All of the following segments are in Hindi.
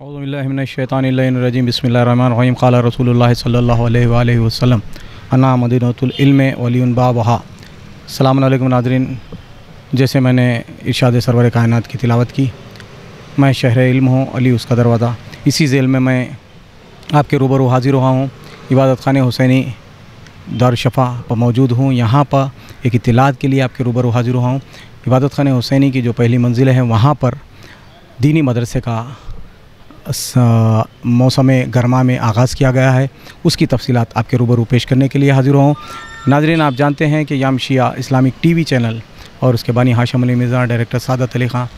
औज़ुबिल्लाहिमिनश्शैतानिर्रजीम बिस्मिल्लाहिर्रहमानिर्रहीम क़ाला रसूलुल्लाह सल्लल्लाहु अलैहि वसल्लम अन्ना मदीनतुल इल्म वलियुन बाबहा। अस्सलामु अलैकुम नाज़रीन, जैसे मैंने इरशाद सरवर कायनात की तिलावत की, मैं शहर इल्म हूँ, अली उसका दरवाज़ा, इसी ज़ेल में मैं आपके रूबरू हाज़िर हुआ हूँ। इबादत खाने हुसैनी दारुश्शफ़ा पर मौजूद हूँ। यहाँ पर एक इत्तिलात के लिए आपके रूबरू हाज़िर हुआ हूँ। इबादत खाने हुसैनी की जो पहली मंजिल है, वहाँ पर दीनी मदरसे का मौसम गर्मा में आगाज़ किया गया है। उसकी तफसीलात आपके रूबरू पेश करने के लिए हाज़िर हूँ। नाज़रीन, आप जानते हैं कि याम शिया इस्लामिक टीवी चैनल और उसके बानी हाशिम अली मिर्ज़ा, डायरेक्टर सादत अली ख़ान,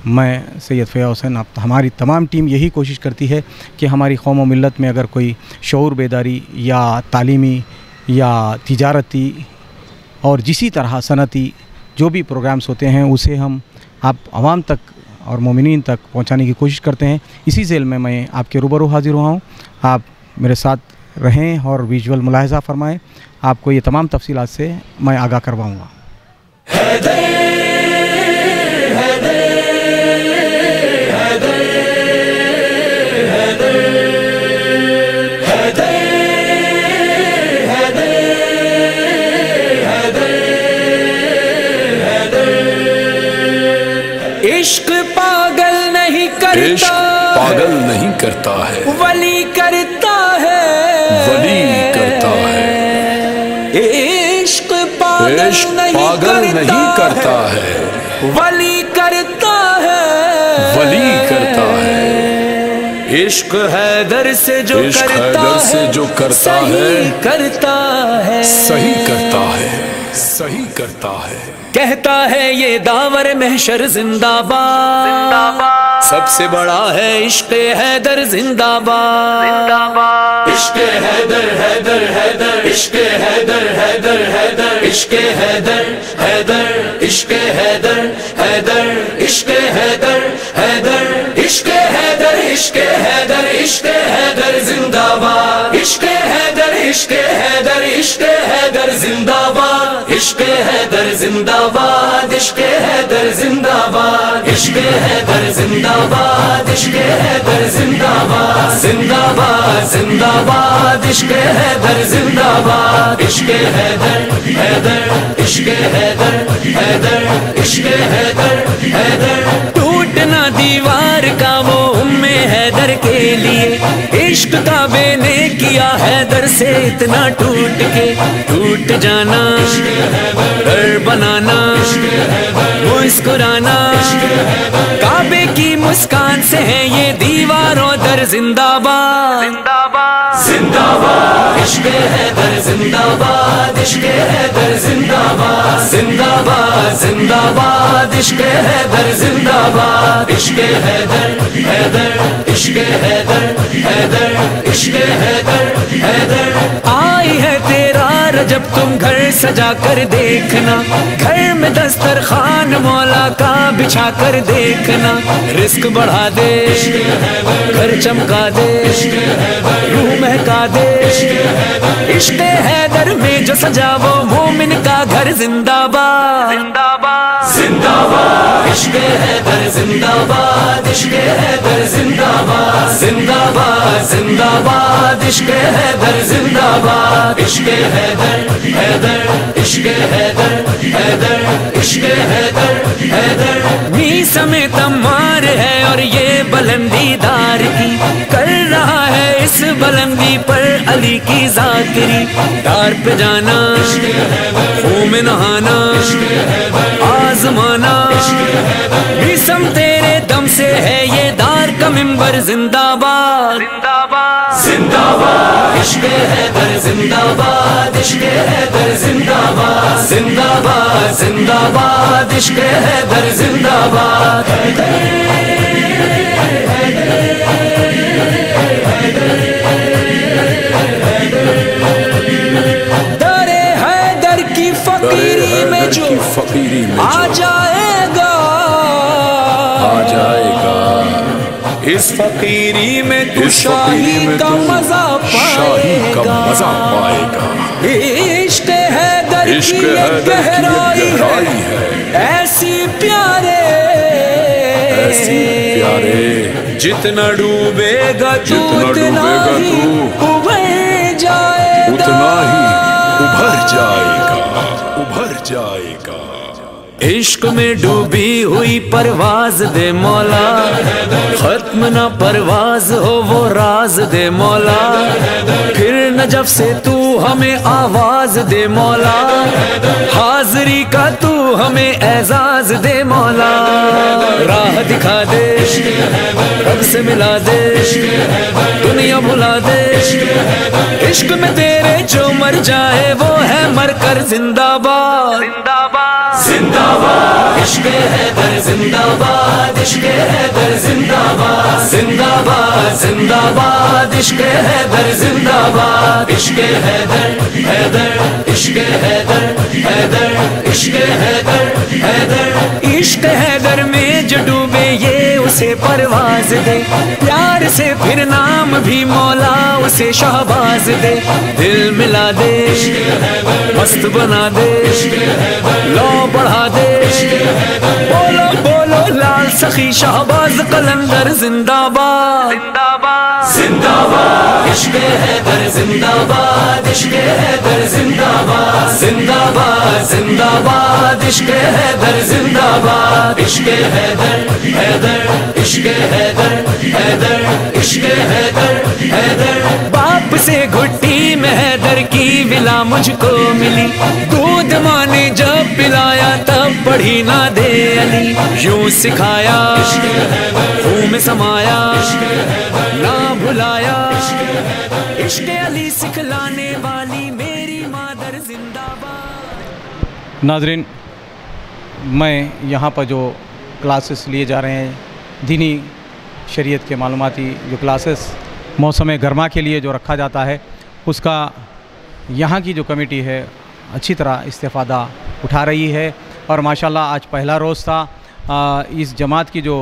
मैं सैयद फ़िया हुसैन, आप हमारी तमाम टीम यही कोशिश करती है कि हमारी कौम व मिल्लत में अगर कोई शऊर बेदारी या तालीमी या तिजारती और जिसी तरह सनती जो भी प्रोग्राम्स होते हैं, उसे हम आप आवाम तक और मोमिनीन तक पहुंचाने की कोशिश करते हैं। इसी ज़ेल में मैं आपके रूबरू हाज़िर हुआ हूँ। आप मेरे साथ रहें और विजुअल मुलाहिज़ा फ़रमाएँ। आपको ये तमाम तफसीलात से मैं आगाह करवाऊँगा। इश्क पागल नहीं करता, इश्क पागल नहीं करता है, वली करता है, वली करता है। इश्क पागल नहीं करता है, वली करता है, वली करता है। इश्क हैदर से जो इश्क करता हैदर से है, जो करता है, सही करता है, सही करता है, सही करता है। कहता है ये दावर महशर जिंदाबाद, सबसे बड़ा है इश्क हैदर जिंदाबाद। इश्क हैदर हैदर हैदर, इश्क हैदर हैदर हैदर, इश्क हैदर हैदर, इश्क हैदर हैदर, इश्क हैदर हैदर, इश्क हैदर, इश्क हैदर, इश्क हैदर जिंदाबाद। इश्क हैदर, इश्क हैदर, इश्क हैदर जिंदाबाद। इश्क हैदर जिंदाबाद, इश्क हैदर जिंदाबाद, इश्क हैदर जिंदाबाद, इश्क हैदर जिंदाबाद, जिंदाबाद जिंदाबाद, इश्क हैदर जिंदाबाद। इश्क हैदर हैदर, इश्क हैदर हैदर, इश्क हैदर हैदर। टूटना दीवार का वो उम्मे हैदर के लिए, इश्क का बेने किया हैदर से इतना टूट के। टूट जाना घर बनाना, मुस्कुराना, काबे की मुस्कान से है ये दीवारों दर जिंदाबाद, जिंदाबाद। इश्क हैदर जिंदाबाद, इश्क हैदर जिंदाबाद, जिंदाबाद जिंदाबाद, इश्क हैदर जिंदाबाद। इश्क हैदर हैदर, इश्क हैदर हैदर, इश्क हैदर हैदर। आई है तेरा रजब तुम घर सजा कर देखना, घर में दस्तरखान मौला का बिछा कर देखना। रिस्क बढ़ा दे, घर चमका दे, रूह महका दे। इश्क हैदर में जो सजा वो मोमिन का घर जिंदाबाद, जिंदाबाद। इश्क हैदर जिंदाबाद, इश्क हैदर जिंदाबाद, जिंदाबाद जिंदाबाद, इश्क हैदर जिंदाबाद। इश्क हैदर हैदर, इश्क हैदर हैदर, इश्क हैदर हैदर। मीस में तमार है और ये बुलंदीदार की, कर रहा है इस बुलंदी पर अली की जाकिरी। दार पे जाना, खून में नहाना, आजमाना, मीसम तेरे दम से है ये दार का मिंबर जिंदाबाद, जिंदाबाद। इश्क हैदर जिंदाबाद, इश्क हैदर जिंदाबाद, जिंदाबाद जिंदाबाद, इश्क हैदर जिंदाबाद। दरे हैदर की फकीरी में जो आ जाएगा, आ जाएगा। इस फकीरी में तू शाही का मजा पाएगा, इश्क हैदर की गहराई है ऐसी प्यारे, ऐसी प्यारे जितना डूबेगा तू उतना ही उभर जाएगा, उतना ही उभर जाएगा। इश्क में डूबी हुई परवाज दे मौला, खत्म ना परवाज हो वो राज दे मौला। फिर न जब से तू हमें आवाज दे मौला, हाजिरी का तू हमें एजाज दे मौला। राह दिखा दे, रब से मिला दे, दुनिया भुला दे। इश्क में तेरे जो मर जाए वो है मरकर जिंदाबाद, जिंदाबाद। इश्क हैदर जिंदाबाद, इश्क हैदर जिंदाबाद, जिंदाबाद जिंदाबाद। इश्क हैदर जिंदाबाद, इश्क हैदर हैदर, इश्क हैदर हैदर, इश्क हैदर हैदर। इश्क हैदर में जो डूबे ये उसे परवाज दे, प्यार से फिर नाम भी मौला उसे शहबाज दे। दिल मिला दे, मस्त बना दे, लो बढ़ा दे। बोलो बोलो लाल सखी शहबाज कलंदर जिंदाबाद, जिंदाबाद। इश्क हैदर जिंदाबाद, इश्क हैदर जिंदाबाद, जिंदाबाद जिंदाबाद। इश्क हैदर जिंदाबाद, इश्क हैदर हैदर, इश्क हैदर हैदर, इश्क हैदर हैदर। बाप से घुट्टी में हैदर की विला मुझको मिली, दूध माँ ने जब पिलाया तब पढ़ी ना दे अली। यूं सिखाया खून में समाया, ना भुलाया। इश्क अली सिखलाने वाली मेरी मादर जिंदाबाद। नाज़रीन, मैं यहाँ पर जो क्लासेस लिए जा रहे हैं दीनी शरीयत के मालूमाती जो क्लासेस मौसम गर्मा के लिए जो रखा जाता है, उसका यहाँ की जो कमेटी है अच्छी तरह इस्तेफ़ादा उठा रही है। और माशाल्लाह आज पहला रोज़ था। इस जमात की जो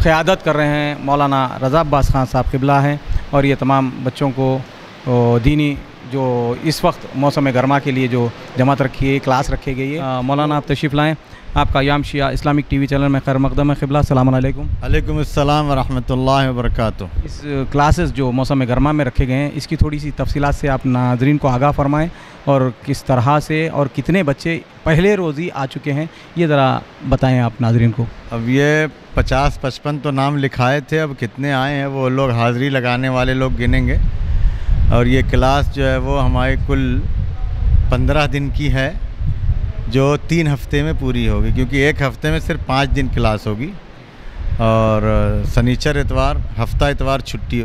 क़यादत कर रहे हैं मौलाना रज़ा अब्बास खान साहब क़िबला हैं, और ये तमाम बच्चों को दीनी जो इस वक्त मौसम गर्मा के लिए जो जमात रखी है, क्लास रखी गई है। मौलाना आप तशरीफ़ लाएँ। आपका याम शिया इस्लामिक टीवी चैनल में खैर मक़दम है क़िबला। अस्सलामु अलैकुम। अलैकुम अस्सलाम व रहमतुल्लाहि व बरकातुहू। इस क्लासेस जो मौसम गर्मा में रखे गए हैं, इसकी थोड़ी सी तफसीलात से आप नाज़रीन को आगाह फरमाएँ, और किस तरह से और कितने बच्चे पहले रोज़ ही आ चुके हैं, ये ज़रा बताएं आप नाज़रीन को। अब ये 50-55 तो नाम लिखाए थे, अब कितने आए हैं वो लोग हाज़िरी लगाने वाले लोग गिनेंगे। और ये क्लास जो है वो हमारे कुल 15 दिन की है, जो 3 हफ्ते में पूरी होगी, क्योंकि एक हफ्ते में सिर्फ 5 दिन क्लास होगी। और शनिचर इतवार, हफ्ता इतवार छुट्टी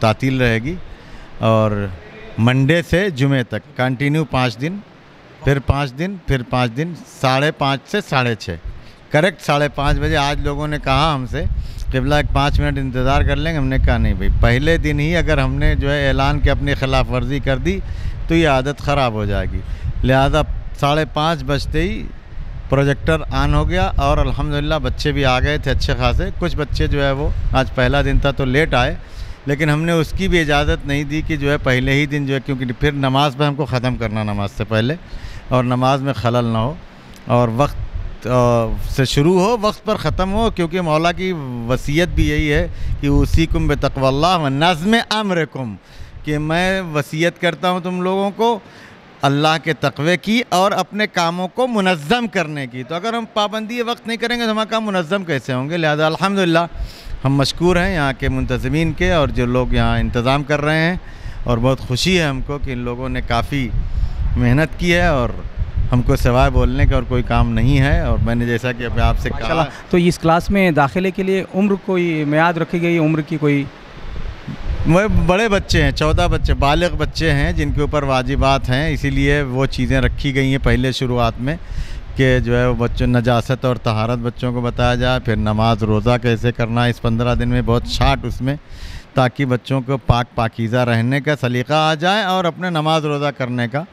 तातील रहेगी, और मंडे से जुमे तक कंटिन्यू 5 दिन, फिर 5 दिन, फिर 5 दिन, 5:30 से 6:30 करेक्ट 5:30 बजे। आज लोगों ने कहा हमसे क़िबला एक 5 मिनट इंतज़ार कर लेंगे, हमने कहा नहीं भाई, पहले दिन ही अगर हमने जो है ऐलान के अपनी ख़िलाफ़ वर्जी कर दी तो ये आदत ख़राब हो जाएगी। लिहाजा 5:30 बजते ही प्रोजेक्टर ऑन हो गया, और अल्हम्दुलिल्लाह बच्चे भी आ गए थे अच्छे खासे। कुछ बच्चे जो है वो आज पहला दिन था तो लेट आए, लेकिन हमने उसकी भी इजाज़त नहीं दी कि जो है पहले ही दिन जो है, क्योंकि फिर नमाज़ पर हमको ख़त्म करना नमाज से पहले, और नमाज में खलल ना हो, और वक्त से शुरू हो, वक्त पर ख़त्म हो। क्योंकि मौला की वसीयत भी यही है कि उसीकुम बितक़वल्लाह व नज़्म अम्रिकुम, कि मैं वसीयत करता हूँ तुम लोगों को अल्लाह के तक़वे की और अपने कामों को मुनज़्ज़म करने की। तो अगर हम पाबंदी वक्त नहीं करेंगे तो हमारे काम मुनज़्ज़म कैसे होंगे। लिहाजा अल्हम्दुलिल्लाह हम मशकूर हैं यहाँ के मुंतज़मीन के, और जो लोग यहाँ इंतज़ाम कर रहे हैं, और बहुत खुशी है हमको कि इन लोगों ने काफ़ी मेहनत की है, और हमको सिवाय बोलने का और कोई काम नहीं है। और मैंने जैसा कि अभी आपसे कहा, तो इस क्लास में दाखिले के लिए उम्र कोई मियाद रखी गई, उम्र की कोई? बड़े बच्चे हैं, 14 बच्चे बालिग बच्चे हैं जिनके ऊपर वाजिबात हैं, इसीलिए वो चीज़ें रखी गई हैं पहले शुरुआत में, कि जो है वो बच्चों नजासत और तहारत बच्चों को बताया जाए, फिर नमाज रोज़ा कैसे करना है इस 15 दिन में, बहुत शार्ट उसमें, ताकि बच्चों को पाकीज़ा रहने का सलीक़ा आ जाए और अपने नमाज रोज़ा करने का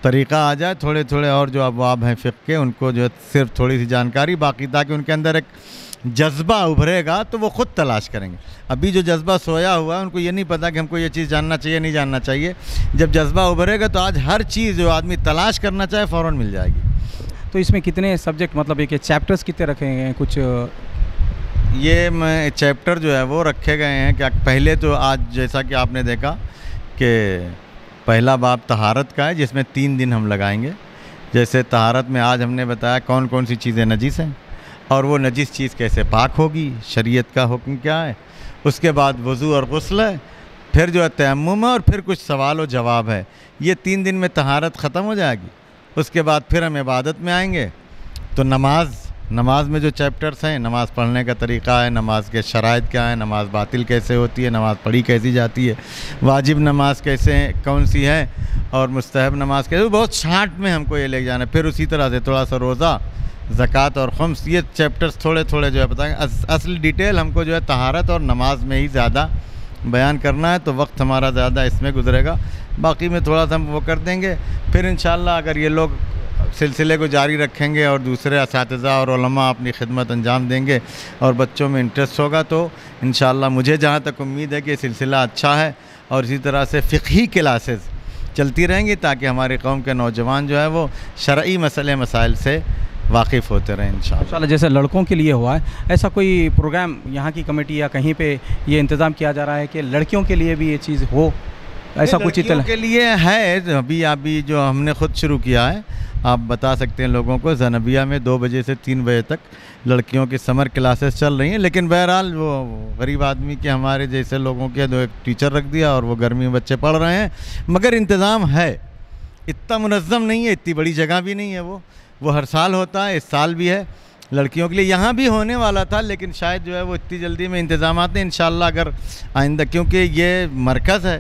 तरीक़ा आ जाए। थोड़े थोड़े और जो अबवाब हैं फ़िक़्ह के, उनको जो है सिर्फ थोड़ी सी जानकारी बाकी, ताकि उनके अंदर एक जज्बा उभरेगा तो वो ख़ुद तलाश करेंगे। अभी जो जज्बा सोया हुआ है उनको ये नहीं पता कि हमको ये चीज़ जानना चाहिए नहीं जानना चाहिए। जब जज्बा उभरेगा तो आज हर चीज़ जो आदमी तलाश करना चाहे फ़ौरन मिल जाएगी। तो इसमें कितने सब्जेक्ट, मतलब एक चैप्टर्स कितने रखे हैं? कुछ ये मैं चैप्टर जो है वो रखे गए हैं क्या, पहले तो आज जैसा कि आपने देखा कि पहला बाब तहारत का है जिसमें 3 दिन हम लगाएंगे। जैसे तहारत में आज हमने बताया कौन कौन सी चीज़ें नजीस हैं और वो नजीस चीज़ कैसे पाक होगी, शरीयत का हुक्म क्या है। उसके बाद वज़ू और गुस्ल है, फिर जो है तयम्मुम है और फिर कुछ सवाल और जवाब है। ये 3 दिन में तहारत ख़त्म हो जाएगी। उसके बाद फिर हम इबादत में आएंगे। तो नमाज में जो चैप्टर्स हैं, नमाज़ पढ़ने का तरीक़ा है, नमाज के शराइत क्या है, नमाज बातिल कैसे होती है, नमाज़ पढ़ी कैसी जाती है, वाजिब नमाज कैसे कौन सी है और मुस्तहब नमाज कैसे, बहुत शार्ट में हमको ये ले जाना है। फिर उसी तरह से थोड़ा सा रोज़ा, ज़कात और खम्स, ये चैप्टर्स थोड़े थोड़े जो है बताएंगे। असल डिटेल हमको जो है तहारत और नमाज में ही ज़्यादा बयान करना है, तो वक्त हमारा ज़्यादा इसमें गुजरेगा। बाकी में थोड़ा सा हम वो कर देंगे। फिर इंशाअल्लाह अगर ये लोग सिलसिले को जारी रखेंगे और दूसरे असातिज़ा और उलमा अपनी खिदमत अंजाम देंगे और बच्चों में इंटरेस्ट होगा, तो इंशाअल्लाह मुझे जहाँ तक उम्मीद है कि ये सिलसिला अच्छा है और इसी तरह से फ़िक़ही क्लासेस चलती रहेंगी ताकि हमारी कौम के नौजवान जो है वो शरई मसले मसाइल से वाकिफ़ होते रहें इंशाअल्लाह। जैसे लड़कों के लिए हुआ है, ऐसा कोई प्रोग्राम यहाँ की कमेटी या कहीं पे ये इंतज़ाम किया जा रहा है कि लड़कियों के लिए भी ये चीज़ हो, ऐसा कुछ लड़कियों के लिए है। अभी जो हमने ख़ुद शुरू किया है, आप बता सकते हैं लोगों को, ज़नबिया में 2 बजे से 3 बजे तक लड़कियों की समर क्लासेस चल रही हैं। लेकिन बहरहाल वो गरीब आदमी के हमारे जैसे लोगों के दो एक टीचर रख दिया और वो गर्मी में बच्चे पढ़ रहे हैं, मगर इंतज़ाम है, इतना मुनज़्ज़म नहीं है, इतनी बड़ी जगह भी नहीं है। वो हर साल होता है, इस साल भी है लड़कियों के लिए। यहाँ भी होने वाला था लेकिन शायद जो है वो इतनी जल्दी में इंतज़ामात नहीं। इंशाअल्लाह अगर आइंदा, क्योंकि ये मरकज़ है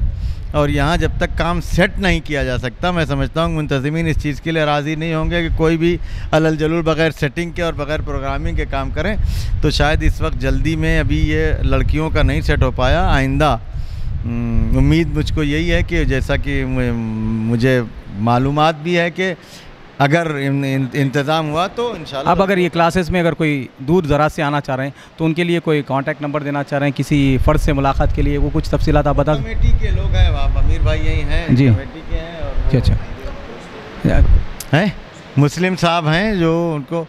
और यहाँ जब तक काम सेट नहीं किया जा सकता, मैं समझता हूँ मुंतज़मीन इस चीज़ के लिए राज़ी नहीं होंगे कि कोई भी अलल जलूल बग़ैर सेटिंग के और बग़ैर प्रोग्रामिंग के काम करें। तो शायद इस वक्त जल्दी में अभी ये लड़कियों का नहीं सेट हो पाया। आइंदा उम्मीद मुझको यही है कि जैसा कि मुझे मालूमात भी है कि अगर इंतज़ाम हुआ तो इंशाल्लाह। अब अगर ये क्लासेस में अगर कोई दूर दराज से आना चाह रहे हैं तो उनके लिए कोई कांटेक्ट नंबर देना चाह रहे हैं किसी फ़र्द से मुलाकात के लिए, वो कुछ तफसीलात आप बता। कमेटी के लोग हैं, आप अमीर भाई यही हैं जी, कमेटी के हैं और अच्छा हैं मुस्लिम साहब हैं जो उनको,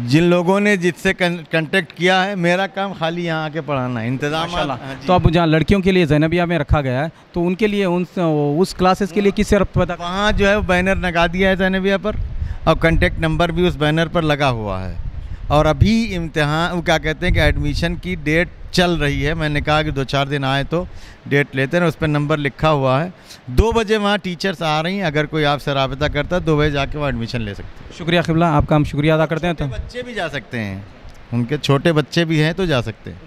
जिन लोगों ने जिससे कांटेक्ट किया है, मेरा काम खाली यहाँ आके पढ़ाना है, इंतज़ाम। तो अब जहाँ लड़कियों के लिए ज़ैनबिया में रखा गया है तो उनके लिए उस क्लासेस के लिए किस तरफ पता, वहाँ जो है वो बैनर लगा दिया है ज़ैनबिया पर और कांटेक्ट नंबर भी उस बैनर पर लगा हुआ है। और अभी इम्तिहान, वो क्या कहते हैं कि एडमिशन की डेट चल रही है। मैंने कहा कि 2-4 दिन आए तो डेट लेते हैं, उस पर नंबर लिखा हुआ है। 2 बजे वहाँ टीचर्स आ रही हैं, अगर कोई आपसे राबिता करता है 2 बजे जाके वो एडमिशन ले सकते हैं। शुक्रिया क़िबला, आपका हम शुक्रिया अदा करते हैं। तो बच्चे भी जा सकते हैं, उनके छोटे बच्चे भी हैं तो जा सकते हैं।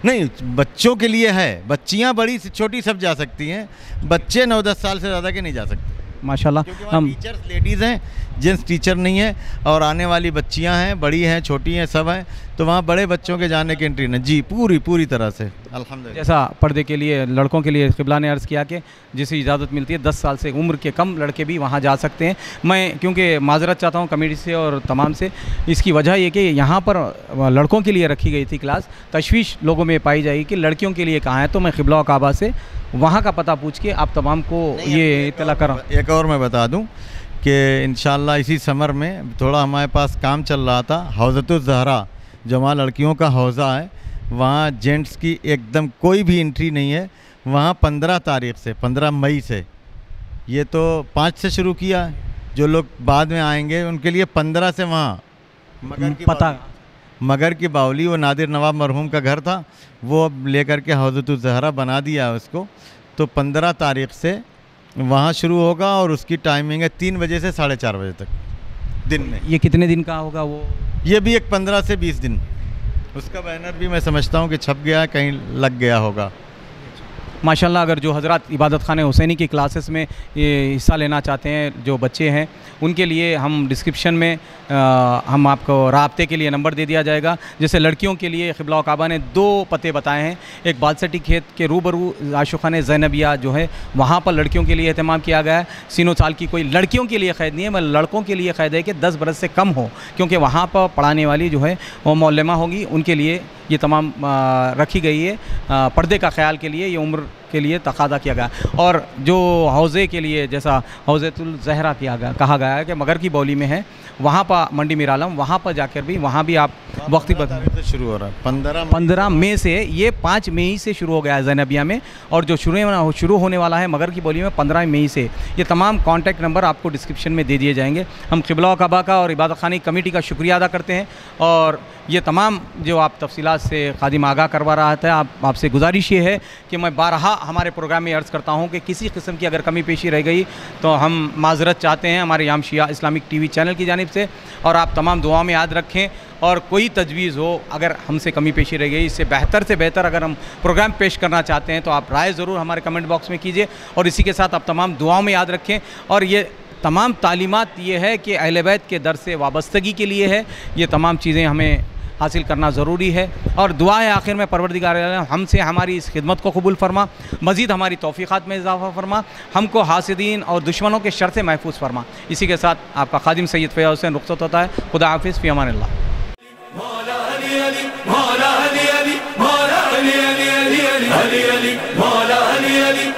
नहीं, बच्चों के लिए है, बच्चियाँ बड़ी छोटी सब जा सकती हैं, बच्चे 9-10 साल से ज़्यादा के नहीं जा सकते माशाल्लाह। हम टीचर्स लेडीज़ हैं, जेंट्स टीचर नहीं है, और आने वाली बच्चियां हैं, बड़ी हैं, छोटी हैं, सब हैं, तो वहाँ बड़े बच्चों के जाने की एंट्री नहीं। जी, पूरी तरह से अल्हम्दुलिल्लाह। जैसा पर्दे के लिए लड़कों के लिए क़िबला ने अर्ज़ किया कि जिसे इजाज़त मिलती है 10 साल से उम्र के कम लड़के भी वहाँ जा सकते हैं। मैं क्योंकि माजरत चाहता हूँ कमेटी से और तमाम से, इसकी वजह ये कि यहाँ पर लड़कों के लिए रखी गई थी क्लास, तशवीश लोगों में पाई जाएगी कि लड़कियों के लिए कहाँ है। तो मैं क़िबला और काबा से वहाँ का पता पूछ के आप तमाम को ये इत्तला कर रहा हूँ। एक और मैं बता दूँ कि इंशाअल्लाह इसी समर में थोड़ा हमारे पास काम चल रहा था, हौज़तुज़ ज़हरा जो वहाँ लड़कियों का हौज़ा है, वहाँ जेंट्स की एकदम कोई भी एंट्री नहीं है। वहाँ 15 तारीख़ से 15 मई से, ये तो 5 से शुरू किया है, जो लोग बाद में आएंगे उनके लिए 15 से वहाँ मगर की बावली, वो नादिर नवाब मरहूम का घर था, वो अब लेकर के हौज़तुज़ ज़हरा बना दिया है उसको। तो 15 तारीख़ से वहाँ शुरू होगा और उसकी टाइमिंग है 3 बजे से 4:30 बजे तक दिन में। ये कितने दिन का होगा वो? ये भी एक 15 से 20 दिन। उसका बैनर भी मैं समझता हूँ कि छप गया है, कहीं लग गया होगा। माशाल्लाह, अगर जो हज़रात इबादत खाने हुसैनी की क्लासेस में ये हिस्सा लेना चाहते हैं, जो बच्चे हैं, उनके लिए हम डिस्क्रिप्शन में हम आपको राब्ते के लिए नंबर दे दिया जाएगा। जैसे लड़कियों के लिए क़िबला और काबा ने 2 पते बताए हैं, एक बादसटी खेत के रूबरू आशुखाने ज़ैनबिया जो है, वहाँ पर लड़कियों के लिए एहतमाम किया गया है। सीनो साल की कोई लड़कियों के लिए क़ैद नहीं है, मगर लड़कों के लिए क़ैद है कि 10 बरस से कम हो, क्योंकि वहाँ पर पढ़ाने वाली जो है वो मौलमा होगी, उनके लिए ये तमाम रखी गई है। पर्दे का ख्याल के लिए ये उम्र के लिए तकादा किया गया। और जो हौज़े के लिए, जैसा हौज़तुल ज़हरा कहा गया है कि मगर की बोली में है, वहाँ पर मंडी मीरालम, वहाँ पर जाकर भी वहाँ भी आप वक्ती बता से शुरू हो रहा है 15 मई से, ये 5 मई से शुरू हो गया है ज़ैनबिया में, और जो शुरू होने वाला है मगर की बोली में 15 मई से। ये तमाम कॉन्टैक्ट नंबर आपको डिस्क्रिप्शन में दे दिए जाएंगे। हम क़िबला काबा का और इबादत खानी कमेटी का शुक्रिया अदा करते हैं, और ये तमाम जो आप तफसीलात से खादिम आगाह करवा रहा था, आपसे गुजारिश ये है कि मैं बारहा हमारे प्रोग्राम में अर्ज़ करता हूँ कि किसी किस्म की अगर कमी पेशी रह गई तो हम माज़रत चाहते हैं हमारे याम शिया इस्लामिक टीवी चैनल की जानिब से, और आप तमाम दुआ में याद रखें। और कोई तजवीज़ हो, अगर हमसे कमी पेशी रह गई, इससे बेहतर अगर हम प्रोग्राम पेश करना चाहते हैं तो आप राय ज़रूर हमारे कमेंट बॉक्स में कीजिए, और इसी के साथ आप तमाम दुआओं में याद रखें। और ये तमाम तालीमात ये है कि अहले बैत के दर से वाबस्तगी के लिए है, ये तमाम चीज़ें हमें हासिल करना ज़रूरी है। और दुआ है आखिर में, परवरदिगार हमसे हमारी इस खिदमत को कबूल फरमा, मज़ीद हमारी तौफ़ीक़ात में इजाफ़ा फरमा, हमको हासिदीन और दुश्मनों के शर से महफूज फरमा। इसी के साथ आपका खादिम सैयद फ़ैयाज़ हुसैन रुख़सत होता है। खुदा हाफ़िज़, फ़ी अमानिल्लाह। मौला अली अली, मौला अली अली, मौला अली अली अली अली अली अली, मौला अली अली।